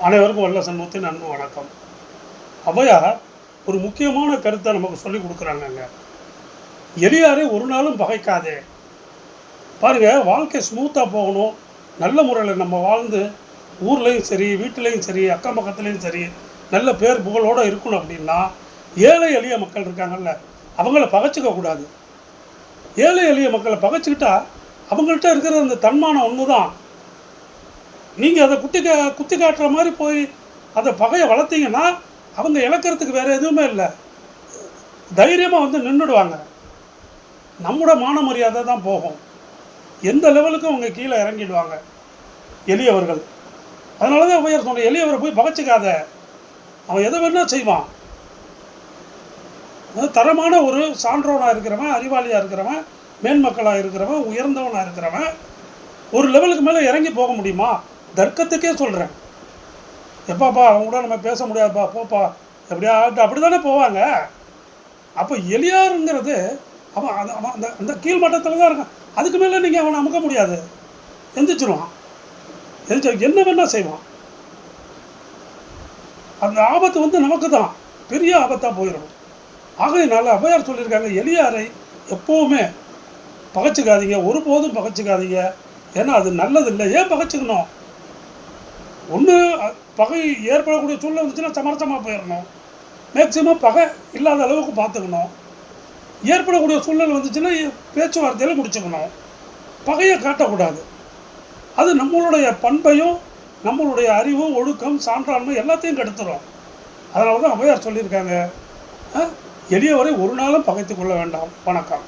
அனைவருக்கும் வல்ல சண்முகத்தின் அன்பு வணக்கம். ஔவையார் ஒரு முக்கியமான கருத்தை நமக்கு சொல்லி கொடுக்குறாங்கங்க. எளியாரை ஒரு நாளும் பகைக்காதே. பாருங்கள், வாழ்க்கை ஸ்மூத்தாக போகணும், நல்ல முறையில் நம்ம வாழ்ந்து ஊர்லேயும் சரி, வீட்டிலையும் சரி, அக்கம் பக்கத்துலேயும் சரி, நல்ல பேர் புகழோடு இருக்கணும் அப்படின்னா ஏழை எளிய மக்கள் இருக்காங்கல்ல, அவங்கள பகைச்சிக்கக்கூடாது. ஏழை எளிய மக்களை பகைச்சிக்கிட்டா அவங்கள்ட்ட இருக்கிற அந்த தன்மானம் ஒன்று தான். நீங்கள் அதை குத்தி காட்டுற மாதிரி போய் அதை பகையை வளர்த்தீங்கன்னா அவங்க இழக்கிறதுக்கு வேறு எதுவுமே இல்லை, தைரியமாக வந்து நின்றுடுவாங்க. நம்மளோட மான மரியாதை தான் போகும். எந்த லெவலுக்கும் அவங்க கீழே இறங்கிடுவாங்க எளியவர்கள். அதனால தான் ஔவையார் சொன்ன, எளியவரை போய் பகைச்சிக்காத, அவன் எதை வேணால் செய்வான். தரமான ஒரு சான்றவனாக இருக்கிறவன், அறிவாளியாக இருக்கிறவன், மேன்மக்களாக இருக்கிறவன், உயர்ந்தவனாக இருக்கிறவன் ஒரு லெவலுக்கு மேலே இறங்கி போக முடியுமா? தர்க்கத்துக்கே சொல்கிறேன். எப்பாப்பா அவங்க கூட நம்ம பேச முடியாதுப்பா, போப்பா எப்படியா அப்படி தானே போவாங்க. அப்போ எளியாருங்கிறது அவன் அவன் அந்த அந்த கீழ்மட்டத்தில் தான் இருக்கான். அதுக்கு மேலே நீங்கள் அவனை அமுக்க முடியாது. எந்திரிச்சிருவான், என்ன வேணால் செய்வான். அந்த ஆபத்து வந்து நமக்கு தான் பெரிய ஆபத்தாக போயிடும். ஆகையினால ஔவையார் சொல்லியிருக்காங்க, எளியாரை எப்போவுமே பகைச்சிக்காதீங்க, ஒருபோதும் பகைச்சிக்காதீங்க. ஏன்னா அது நல்லதில்லை. ஏன் பகைச்சிக்கணும்? ஒன்று பகை ஏற்படக்கூடிய சூழ்நிலை வந்துச்சுன்னா சமரசமாக போயிடணும். மேக்சிமம் பகை இல்லாத அளவுக்கு பார்த்துக்கணும். ஏற்படக்கூடிய சூழ்நிலை வந்துச்சுன்னா பேச்சுவார்த்தையில் முடிச்சுக்கணும். பகையை காட்டக்கூடாது. அது நம்மளுடைய பண்பையும் நம்மளுடைய அறிவு, ஒழுக்கம், சான்றாண்மை எல்லாத்தையும் கெடுத்துரும். அதனால தான் ஔவையார் சொல்லியிருக்காங்க, எளியவரை ஒரு நாளும் பகைத்து கொள்ள வேண்டாம். வணக்கம்.